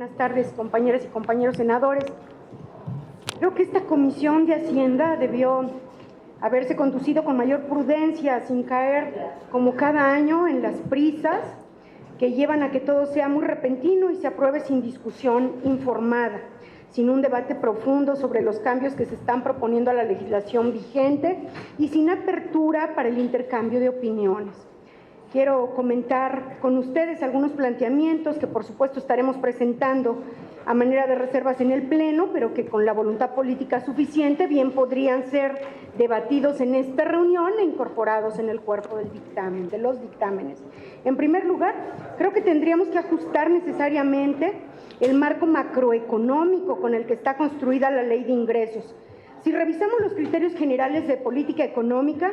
Buenas tardes, compañeras y compañeros senadores. Creo que esta Comisión de Hacienda debió haberse conducido con mayor prudencia, sin caer, como cada año, en las prisas que llevan a que todo sea muy repentino y se apruebe sin discusión informada, sin un debate profundo sobre los cambios que se están proponiendo a la legislación vigente y sin apertura para el intercambio de opiniones. Quiero comentar con ustedes algunos planteamientos que por supuesto estaremos presentando a manera de reservas en el Pleno, pero que con la voluntad política suficiente bien podrían ser debatidos en esta reunión e incorporados en el cuerpo del dictamen, de los dictámenes. En primer lugar, creo que tendríamos que ajustar necesariamente el marco macroeconómico con el que está construida la Ley de Ingresos. Si revisamos los criterios generales de política económica,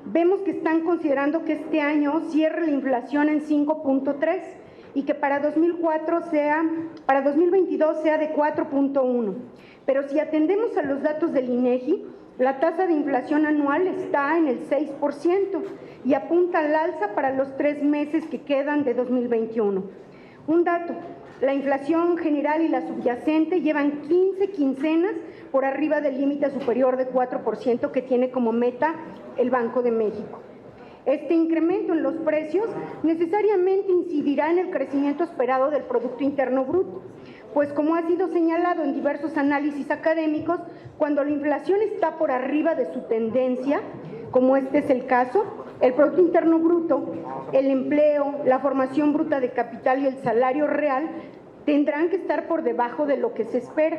vemos que están considerando que este año cierre la inflación en 5.3 y que para 2022 sea de 4.1. Pero si atendemos a los datos del INEGI, la tasa de inflación anual está en el 6% y apunta al alza para los 3 meses que quedan de 2021. Un dato: la inflación general y la subyacente llevan 15 quincenas por arriba del límite superior de 4% que tiene como meta el Banco de México. Este incremento en los precios necesariamente incidirá en el crecimiento esperado del Producto Interno Bruto, pues como ha sido señalado en diversos análisis académicos, cuando la inflación está por arriba de su tendencia, como este es el caso, el Producto Interno Bruto, el empleo, la formación bruta de capital y el salario real tendrán que estar por debajo de lo que se espera.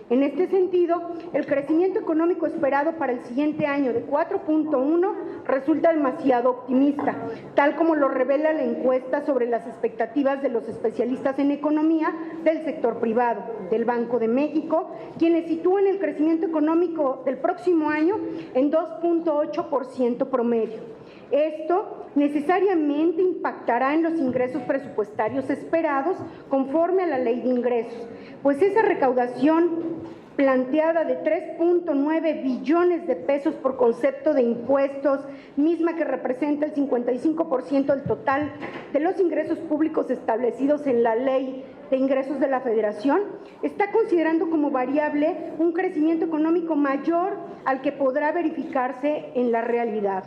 En este sentido, el crecimiento económico esperado para el siguiente año de 4.1 resulta demasiado optimista, tal como lo revela la encuesta sobre las expectativas de los especialistas en economía del sector privado, del Banco de México, quienes sitúan el crecimiento económico del próximo año en 2.8% promedio. Esto necesariamente impactará en los ingresos presupuestarios esperados conforme a la Ley de Ingresos, pues esa recaudación planteada de 3.9 billones de pesos por concepto de impuestos, misma que representa el 55% del total de los ingresos públicos establecidos en la Ley de Ingresos de la Federación, está considerando como variable un crecimiento económico mayor al que podrá verificarse en la realidad.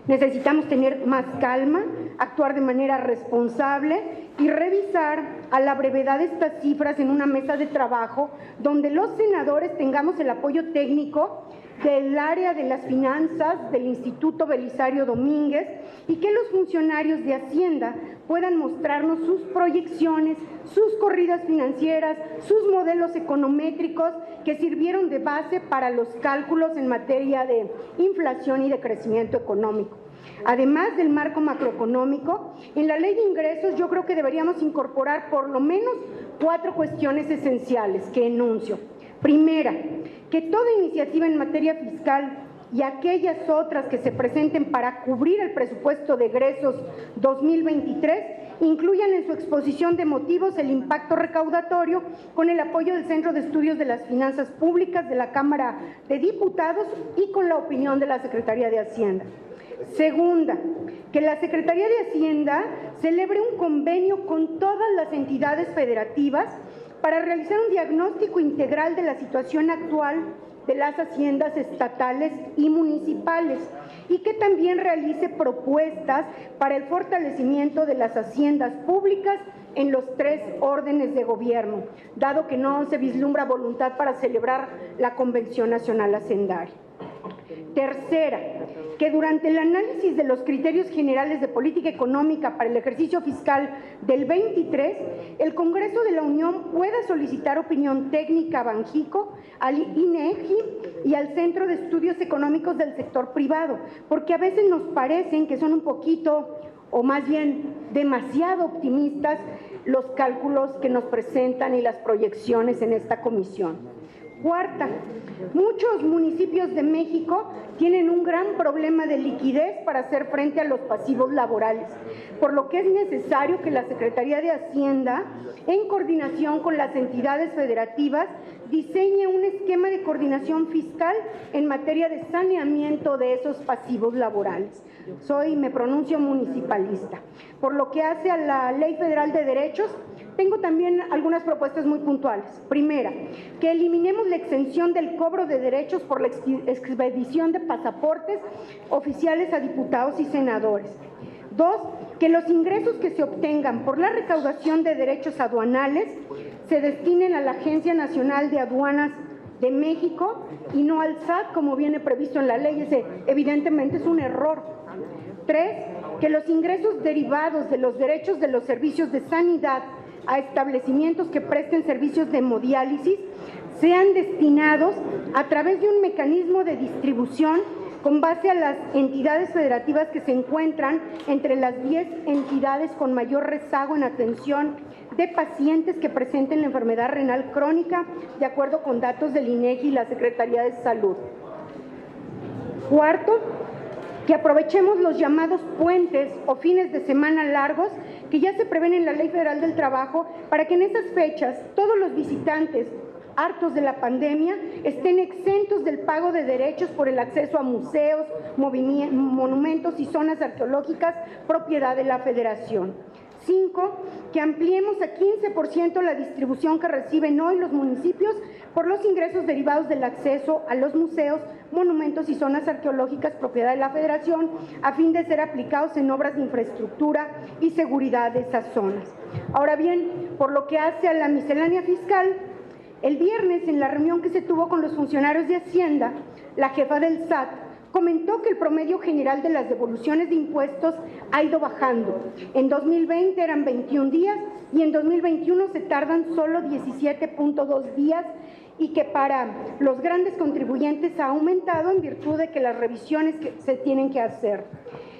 Necesitamos tener más calma, actuar de manera responsable y revisar a la brevedad estas cifras en una mesa de trabajo donde los senadores tengamos el apoyo técnico del área de las finanzas del Instituto Belisario Domínguez y que los funcionarios de Hacienda puedan mostrarnos sus proyecciones, sus corridas financieras, sus modelos econométricos que sirvieron de base para los cálculos en materia de inflación y de crecimiento económico. Además del marco macroeconómico, en la Ley de Ingresos yo creo que deberíamos incorporar por lo menos 4 cuestiones esenciales que enuncio. Primera, que toda iniciativa en materia fiscal y aquellas otras que se presenten para cubrir el presupuesto de egresos 2023 incluyan en su exposición de motivos el impacto recaudatorio con el apoyo del Centro de Estudios de las Finanzas Públicas de la Cámara de Diputados y con la opinión de la Secretaría de Hacienda. Segunda, que la Secretaría de Hacienda celebre un convenio con todas las entidades federativas para realizar un diagnóstico integral de la situación actual de las haciendas estatales y municipales y que también realice propuestas para el fortalecimiento de las haciendas públicas en los 3 órdenes de gobierno, dado que no se vislumbra voluntad para celebrar la Convención Nacional Hacendaria. Tercera, que durante el análisis de los criterios generales de política económica para el ejercicio fiscal del 23, el Congreso de la Unión pueda solicitar opinión técnica a Banjico, al INEGI y al Centro de Estudios Económicos del Sector Privado, porque a veces nos parecen que son un poquito, o más bien demasiado optimistas, los cálculos que nos presentan y las proyecciones en esta comisión. Cuarta, muchos municipios de México tienen un gran problema de liquidez para hacer frente a los pasivos laborales, por lo que es necesario que la Secretaría de Hacienda, en coordinación con las entidades federativas, diseñe un esquema de coordinación fiscal en materia de saneamiento de esos pasivos laborales. Me pronuncio municipalista. Por lo que hace a la Ley Federal de Derechos, Tengo también algunas propuestas muy puntuales. Primera, que eliminemos la exención del cobro de derechos por la expedición de pasaportes oficiales a diputados y senadores. Dos, que los ingresos que se obtengan por la recaudación de derechos aduanales se destinen a la Agencia Nacional de Aduanas de México y no al SAT, como viene previsto en la ley. Ese evidentemente es un error. Tres, que los ingresos derivados de los derechos de los servicios de sanidad a establecimientos que presten servicios de hemodiálisis sean destinados a través de un mecanismo de distribución con base a las entidades federativas que se encuentran entre las 10 entidades con mayor rezago en atención de pacientes que presenten la enfermedad renal crónica, de acuerdo con datos del INEGI y la Secretaría de Salud. Cuarto, que aprovechemos los llamados puentes o fines de semana largos que ya se prevén en la Ley Federal del Trabajo para que en esas fechas todos los visitantes hartos de la pandemia estén exentos del pago de derechos por el acceso a museos, monumentos y zonas arqueológicas propiedad de la Federación. 5, que ampliemos a 15% la distribución que reciben hoy los municipios por los ingresos derivados del acceso a los museos, monumentos y zonas arqueológicas propiedad de la Federación, a fin de ser aplicados en obras de infraestructura y seguridad de esas zonas. Ahora bien, por lo que hace a la miscelánea fiscal, el viernes, en la reunión que se tuvo con los funcionarios de Hacienda, la jefa del SAT comentó que el promedio general de las devoluciones de impuestos ha ido bajando. En 2020 eran 21 días y en 2021 se tardan solo 17.2 días y que para los grandes contribuyentes ha aumentado en virtud de que las revisiones que se tienen que hacer.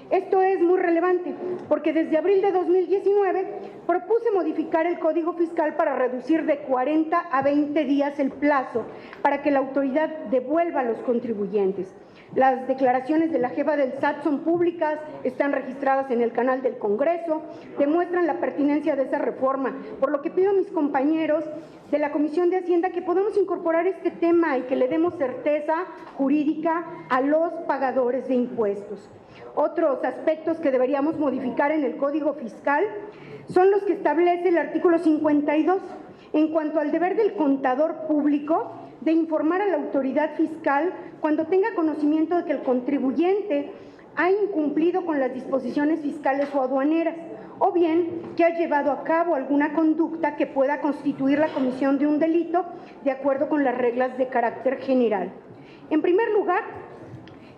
Esto es muy relevante porque desde abril de 2019 propuse modificar el Código Fiscal para reducir de 40 a 20 días el plazo para que la autoridad devuelva a los contribuyentes. Las declaraciones de la jefa del SAT son públicas, están registradas en el canal del Congreso, demuestran la pertinencia de esa reforma, por lo que pido a mis compañeros de la Comisión de Hacienda que podamos incorporar este tema y que le demos certeza jurídica a los pagadores de impuestos. Otros aspectos que deberíamos modificar en el Código Fiscal son los que establece el artículo 52 en cuanto al deber del contador público de informar a la autoridad fiscal cuando tenga conocimiento de que el contribuyente ha incumplido con las disposiciones fiscales o aduaneras, o bien que ha llevado a cabo alguna conducta que pueda constituir la comisión de un delito de acuerdo con las reglas de carácter general. En primer lugar,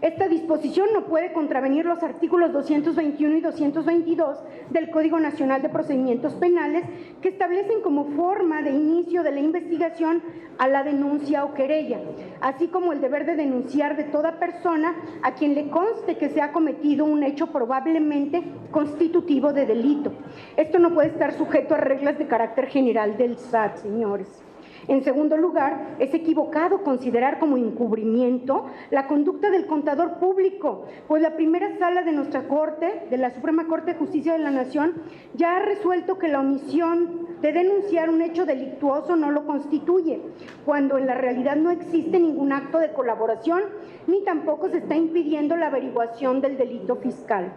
esta disposición no puede contravenir los artículos 221 y 222 del Código Nacional de Procedimientos Penales, que establecen como forma de inicio de la investigación a la denuncia o querella, así como el deber de denunciar de toda persona a quien le conste que se ha cometido un hecho probablemente constitutivo de delito. Esto no puede estar sujeto a reglas de carácter general del SAT, señores. En segundo lugar, es equivocado considerar como encubrimiento la conducta del contador público, pues la primera sala de nuestra Corte, de la Suprema Corte de Justicia de la Nación, ya ha resuelto que la omisión de denunciar un hecho delictuoso no lo constituye, cuando en la realidad no existe ningún acto de colaboración, ni tampoco se está impidiendo la averiguación del delito fiscal.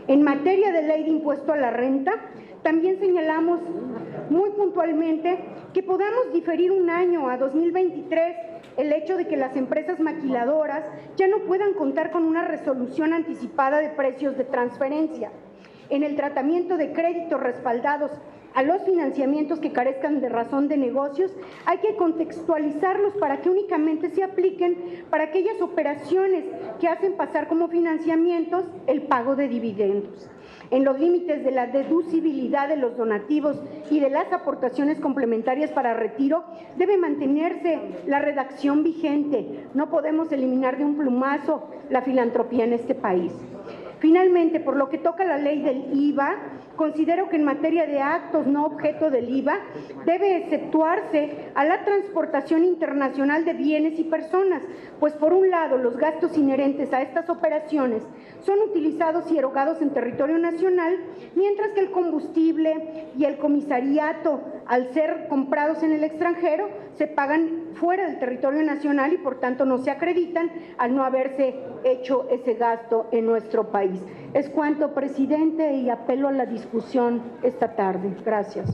En materia de ley de impuesto a la renta, también señalamos muy puntualmente que podamos diferir un año a 2023 el hecho de que las empresas maquiladoras ya no puedan contar con una resolución anticipada de precios de transferencia. En el tratamiento de créditos respaldados a los financiamientos que carezcan de razón de negocios, hay que contextualizarlos para que únicamente se apliquen para aquellas operaciones que hacen pasar como financiamientos el pago de dividendos. En los límites de la deducibilidad de los donativos y de las aportaciones complementarias para retiro, debe mantenerse la redacción vigente. No podemos eliminar de un plumazo la filantropía en este país. Finalmente, por lo que toca a la ley del IVA, considero que en materia de actos no objeto del IVA debe exceptuarse a la transportación internacional de bienes y personas, pues por un lado los gastos inherentes a estas operaciones son utilizados y erogados en territorio nacional, mientras que el combustible y el comisariato, al ser comprados en el extranjero, se pagan fuera del territorio nacional y por tanto no se acreditan al no haberse hecho ese gasto en nuestro país. Es cuanto, presidente, y apelo a la discusión esta tarde. Gracias.